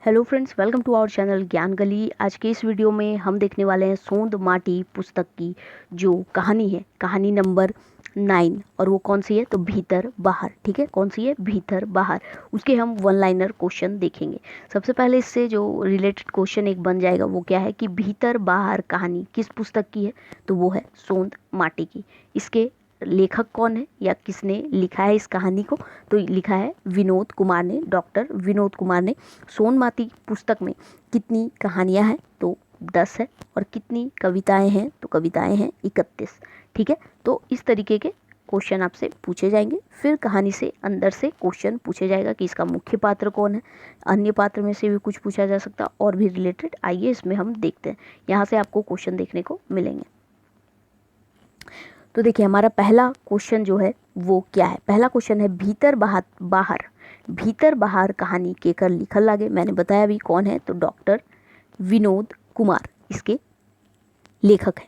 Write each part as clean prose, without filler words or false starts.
Hello friends, welcome to our channel Gyan Gali. आज के इस वीडियो में हम देखने वाले हैं सोंद माटी पुस्तक की जो कहानी है, कहानी नंबर 9। और वो कौन सी है? तो भीतर बाहर। ठीक है, कौन सी है? भीतर बाहर। उसके हम वन लाइनर क्वेश्चन देखेंगे। सबसे पहले इससे जो रिलेटेड क्वेश्चन एक बन जाएगा वो क्या है कि भीतर बाहर कहानी किस पुस्तक की है? तो वो है सोंद माटी की। इसके लेखक कौन है या किसने लिखा है इस कहानी को? तो लिखा है विनोद कुमार ने, डॉक्टर विनोद कुमार ने। सोंद माटी पुस्तक में कितनी कहानियां हैं? तो 10 है। और कितनी कविताएं हैं? तो कविताएं हैं 31। ठीक है, तो इस तरीके के क्वेश्चन आपसे पूछे जाएंगे। फिर कहानी से अंदर से क्वेश्चन पूछे जाएगा कि इसका मुख्य पात्र कौन है। अन्य पात्र में से भी कुछ पूछा जा सकता और भी रिलेटेड। आइए इसमें हम देखते हैं। यहाँ से आपको क्वेश्चन देखने को मिलेंगे। तो देखिए, हमारा पहला क्वेश्चन जो है वो क्या है? पहला क्वेश्चन है भीतर बाहर बाहर। भीतर बाहर कहानी केकर लिखल लागे। मैंने बताया अभी कौन है, तो डॉक्टर विनोद कुमार इसके लेखक हैं।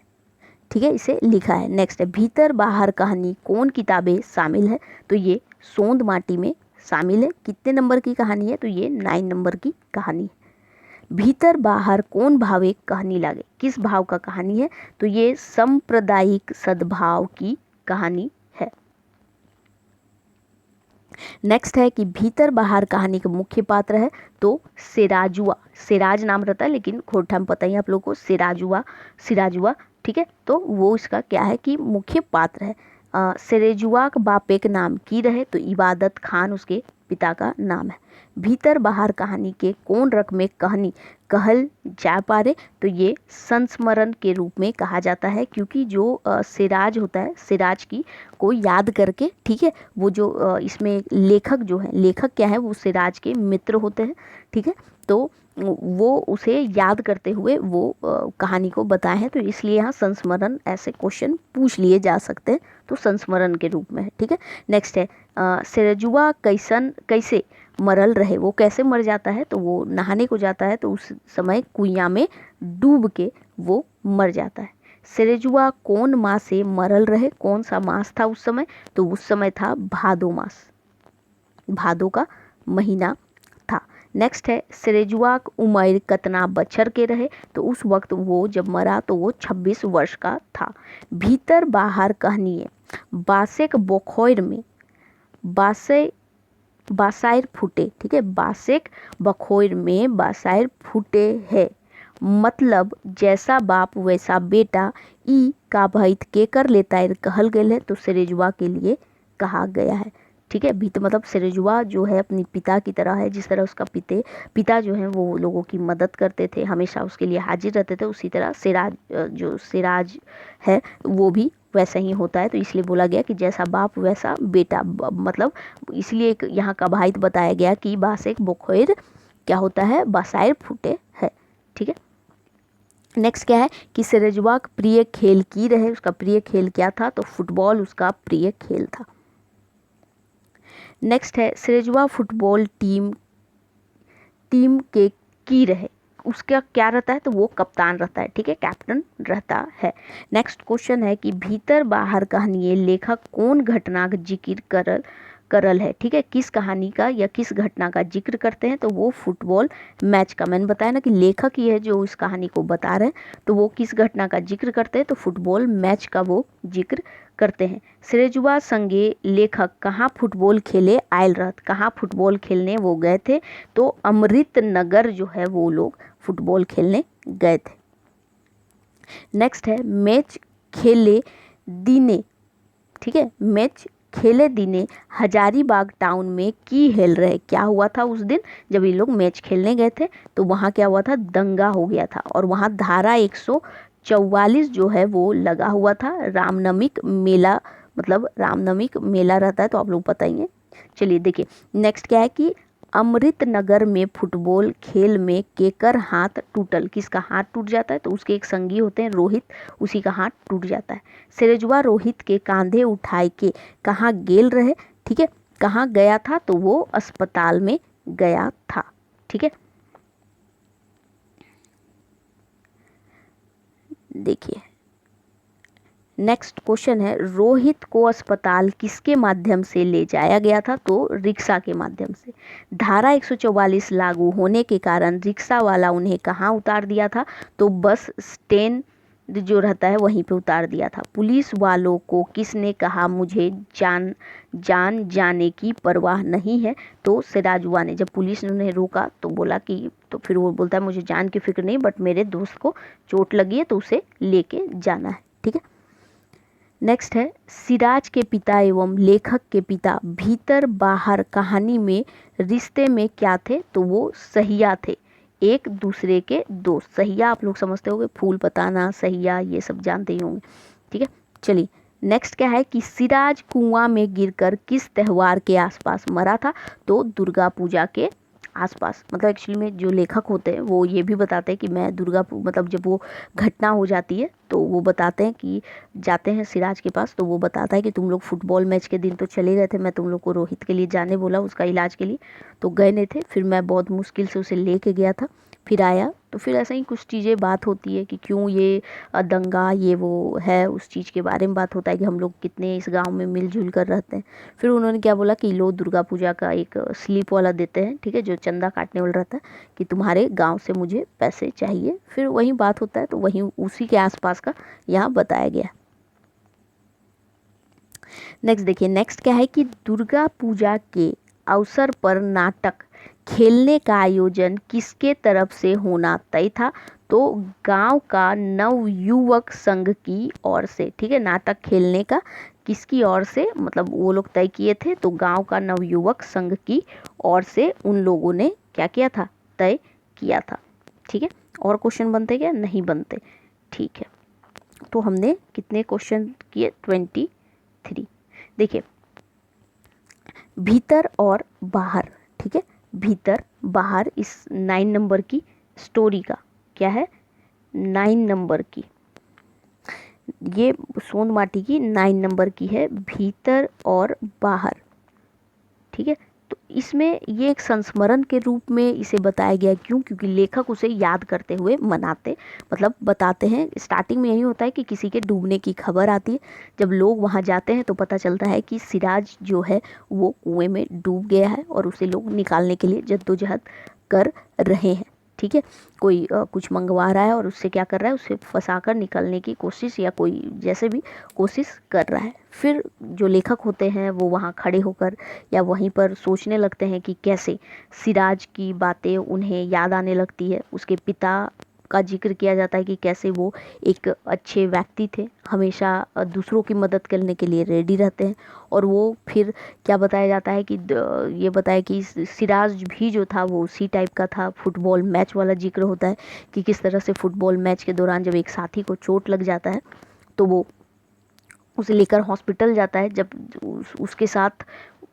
ठीक है, इसे लिखा है। नेक्स्ट है भीतर बाहर कहानी कौन किताबें शामिल है? तो ये सोंद माटी में शामिल है। कितने नंबर की कहानी है? तो ये 9 नंबर की कहानी है। भीतर बाहर कौन भाव एक कहानी लागे? किस भाव का कहानी है? तो ये सांप्रदायिक सद्भाव की कहानी है। नेक्स्ट है कि भीतर बाहर कहानी का मुख्य पात्र है तो सिराजुआ। सिराज नाम रहता है लेकिन खोटा में पता ही आप लोग को, सिराजुआ सिराजुआ। ठीक है, तो वो इसका क्या है कि मुख्य पात्र है। सिराजुआ का बाप एक नाम की रहे तो इबादत खान उसके पिता का नाम है। भीतर बाहर कहानी के कौन रक में कहानी कहल जा पारे? तो ये संस्मरण के रूप में कहा जाता है, क्योंकि जो सिराज होता है, सिराज की को याद करके, ठीक है, वो जो इसमें लेखक जो है, लेखक क्या है, वो सिराज के मित्र होते हैं। ठीक है, तो वो उसे याद करते हुए वो कहानी को बताए हैं, तो इसलिए यहाँ संस्मरण ऐसे क्वेश्चन पूछ लिए जा सकते हैं, तो संस्मरण के रूप में है। ठीक है, नेक्स्ट है सिराजुआ कैसे मरल रहे। वो कैसे मर जाता है? तो वो नहाने को जाता है तो उस समय कुइयां में डूब के वो मर जाता है। सिराजुआ कौन मास से मरल रहे? कौन सा मास था उस समय? तो उस समय था भादो मास, भादो का महीना था। नेक्स्ट है सिराजुआ उम्र कितना बछर के रहे? तो उस वक्त वो जब मरा तो वो 26 वर्ष का था। भीतर बाहर कहनिए बासेक बोखोर में बासे बासायर फूटे। ठीक है, बासेक बखोर में बासायर फूटे है। मतलब जैसा बाप वैसा बेटा ई का भैत के कर लेता है कहल गया है, तो सिराजुआ के लिए कहा गया है। ठीक है, भी तो मतलब सिराजुआ जो है अपनी पिता की तरह है। जिस तरह उसका पिता जो है वो लोगों की मदद करते थे, हमेशा उसके लिए हाजिर रहते थे, उसी तरह सिराज जो सिराज है वो भी वैसा ही होता है। तो इसलिए बोला गया कि जैसा बाप वैसा बेटा, मतलब इसलिए एक यहाँ का भाइत बताया गया कि बासेक बोखोर क्या होता है? बासायर फूटे है। ठीक है, नेक्स्ट क्या है कि सिराजुआ का प्रिय खेल की रहे। उसका प्रिय खेल क्या था? तो फुटबॉल उसका प्रिय खेल था। नेक्स्ट है सिराजुआ फुटबॉल टीम के की रहे। उसका क्या रहता है? तो वो कप्तान रहता है। ठीक है, कैप्टन रहता है। नेक्स्ट क्वेश्चन है कि भीतर बाहर कहानी लेखक कौन घटना का जिक्र करल है? ठीक है, किस कहानी का या किस घटना का जिक्र करते हैं? तो वो फुटबॉल मैच का। मैंने बताया ना कि लेखक ही है जो इस कहानी को बता रहे हैं, तो वो किस घटना का जिक्र करते हैं? तो फुटबॉल मैच का वो जिक्र करते हैं। सिराजुआ संगे लेखक कहाँ फुटबॉल खेले आयल रहत? कहाँ फुटबॉल खेलने वो गए थे? तो अमृतनगर जो है वो लोग फुटबॉल खेलने गए थे। नेक्स्ट है मैच खेले दिने। ठीक है, मैच खेले दिने हजारीबाग टाउन में की हेल रहे। क्या हुआ था उस दिन जब ये लोग मैच खेलने गए थे? तो वहाँ क्या हुआ था? दंगा हो गया था। और वहाँ धारा 144 जो है वो लगा हुआ था। रामनवमिक मेला, मतलब रामनवमिक मेला रहता है तो आप लोग पता ही है। चलिए देखिए, नेक्स्ट क्या है कि अमृतनगर में फुटबॉल खेल में केकर हाथ टूटल। किसका हाथ टूट जाता है? तो उसके एक संगी होते हैं रोहित, उसी का हाथ टूट जाता है। सिराजुआ रोहित के कांधे उठाए के कहाँ गेल रहे? ठीक है, कहाँ गया था? तो वो अस्पताल में गया था। ठीक है, देखिए नेक्स्ट क्वेश्चन है, रोहित को अस्पताल किसके माध्यम से ले जाया गया था? तो रिक्शा के माध्यम से। धारा 144 लागू होने के कारण रिक्शा वाला उन्हें कहाँ उतार दिया था? तो बस स्टैंड जो रहता है वहीं पे उतार दिया था। पुलिस वालों को किसने कहा मुझे जान जाने की परवाह नहीं है? तो सिराजुआ ने। जब पुलिस ने उन्हें रोका तो बोला कि, तो फिर वो बोलता है मुझे जान की फिक्र नहीं, बट मेरे दोस्त को चोट लगी है तो उसे लेके जाना है। ठीक है। नेक्स्ट है, सिराज के पिता एवं लेखक के पिता भीतर बाहर कहानी में रिश्ते में क्या थे? तो वो सहिया थे, एक दूसरे के दोस्त। सहिया आप लोग समझते होंगे, फूल पताना, सहिया, ये सब जानते ही होंगे। ठीक है, चलिए नेक्स्ट क्या है कि सिराज कुआं में गिरकर किस त्यौहार के आसपास मरा था? तो दुर्गा पूजा के आसपास। मतलब एक्चुअली में जो लेखक होते हैं वो ये भी बताते हैं कि मैं मतलब जब वो घटना हो जाती है तो वो बताते हैं कि जाते हैं सिराज के पास, तो वो बताता है कि तुम लोग फुटबॉल मैच के दिन तो चले गए थे, मैं तुम लोग को रोहित के लिए जाने बोला उसका इलाज के लिए, तो गए नहीं थे, फिर मैं बहुत मुश्किल से उसे लेके गया था, फिर आया, तो फिर ऐसा ही कुछ चीज़ें बात होती है कि क्यों ये दंगा ये वो है, उस चीज़ के बारे में बात होता है कि हम लोग कितने इस गांव में मिलजुल कर रहते हैं। फिर उन्होंने क्या बोला कि लो दुर्गा पूजा का एक स्लिप वाला देते हैं, ठीक है, जो चंदा काटने वाला रहता है, कि तुम्हारे गांव से मुझे पैसे चाहिए। फिर वही बात होता है, तो वहीं उसी के आसपास का यहाँ बताया गया। नेक्स्ट देखिए, नेक्स्ट क्या है कि दुर्गा पूजा के अवसर पर नाटक खेलने का आयोजन किसके तरफ से होना तय था? तो गांव का नवयुवक संघ की ओर से। ठीक है, नाटक खेलने का किसकी ओर से, मतलब वो लोग तय किए थे, तो गांव का नवयुवक संघ की ओर से उन लोगों ने क्या किया था? तय किया था। ठीक है, और क्वेश्चन बनते क्या? नहीं बनते। ठीक है, तो हमने कितने क्वेश्चन किए? 23। देखिए, भीतर और बाहर। ठीक है, भीतर बाहर इस 9 नंबर की स्टोरी का क्या है? 9 नंबर की, ये सोन माटी की 9 नंबर की है, भीतर और बाहर। ठीक है, तो इसमें ये एक संस्मरण के रूप में इसे बताया गया। क्यों? क्योंकि लेखक उसे याद करते हुए मनाते, मतलब बताते हैं। स्टार्टिंग में यही होता है कि किसी के डूबने की खबर आती है, जब लोग वहाँ जाते हैं तो पता चलता है कि सिराज जो है वो कुएं में डूब गया है और उसे लोग निकालने के लिए जद्दोजहद कर रहे हैं। ठीक है, कोई कुछ मंगवा रहा है और उससे क्या कर रहा है? उसे फंसाकर निकलने की कोशिश, या कोई जैसे भी कोशिश कर रहा है। फिर जो लेखक होते हैं वो वहाँ खड़े होकर या वहीं पर सोचने लगते हैं कि कैसे सिराज की बातें उन्हें याद आने लगती है। उसके पिता का जिक्र किया जाता है कि कैसे वो एक अच्छे व्यक्ति थे, हमेशा दूसरों की मदद करने के लिए रेडी रहते हैं। और वो फिर क्या बताया जाता है कि ये बताया कि सिराज भी जो था वो उसी टाइप का था। फुटबॉल मैच वाला जिक्र होता है कि किस तरह से फुटबॉल मैच के दौरान जब एक साथी को चोट लग जाता है तो वो उसे लेकर हॉस्पिटल जाता है। जब उसके साथ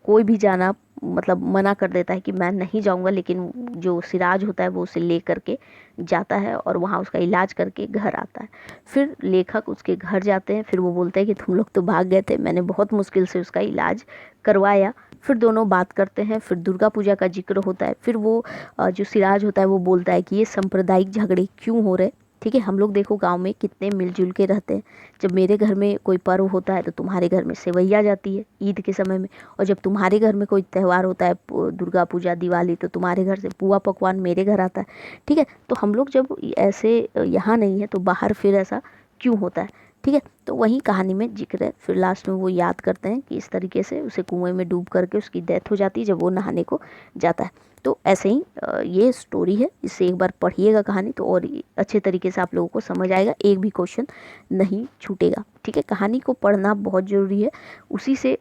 कोई भी जाना मतलब मना कर देता है कि मैं नहीं जाऊंगा, लेकिन जो सिराज होता है वो उसे ले करके जाता है और वहाँ उसका इलाज करके घर आता है। फिर लेखक उसके घर जाते हैं, फिर वो बोलते हैं कि तुम लोग तो भाग गए थे, मैंने बहुत मुश्किल से उसका इलाज करवाया। फिर दोनों बात करते हैं, फिर दुर्गा पूजा का जिक्र होता है। फिर वो जो सिराज होता है वो बोलता है कि ये सांप्रदायिक झगड़े क्यों हो रहे? ठीक है, हम लोग देखो गांव में कितने मिलजुल के रहते हैं। जब मेरे घर में कोई पर्व होता है तो तुम्हारे घर में सेवैया जाती है ईद के समय में, और जब तुम्हारे घर में कोई त्यौहार होता है दुर्गा पूजा दिवाली, तो तुम्हारे घर से पुआ पकवान मेरे घर आता है। ठीक है, तो हम लोग जब ऐसे यहाँ नहीं है तो बाहर फिर ऐसा क्यों होता है? ठीक है, तो वही कहानी में जिक्र है। फिर लास्ट में वो याद करते हैं कि इस तरीके से उसे कुएं में डूब करके उसकी डेथ हो जाती है जब वो नहाने को जाता है। तो ऐसे ही ये स्टोरी है, इससे एक बार पढ़िएगा कहानी तो और अच्छे तरीके से आप लोगों को समझ आएगा, एक भी क्वेश्चन नहीं छूटेगा। ठीक है, कहानी को पढ़ना बहुत ज़रूरी है, उसी से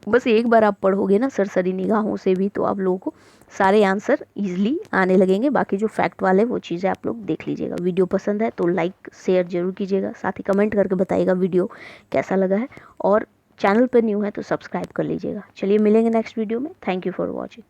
बस एक बार आप पढ़ोगे ना सरसरी निगाहों से भी, तो आप लोगों को सारे आंसर इजीली आने लगेंगे। बाकी जो फैक्ट वाले वो चीज़ें आप लोग देख लीजिएगा। वीडियो पसंद है तो लाइक शेयर जरूर कीजिएगा, साथ ही कमेंट करके बताइएगा वीडियो कैसा लगा है, और चैनल पर न्यू है तो सब्सक्राइब कर लीजिएगा। चलिए मिलेंगे नेक्स्ट वीडियो में। Thank you for watching.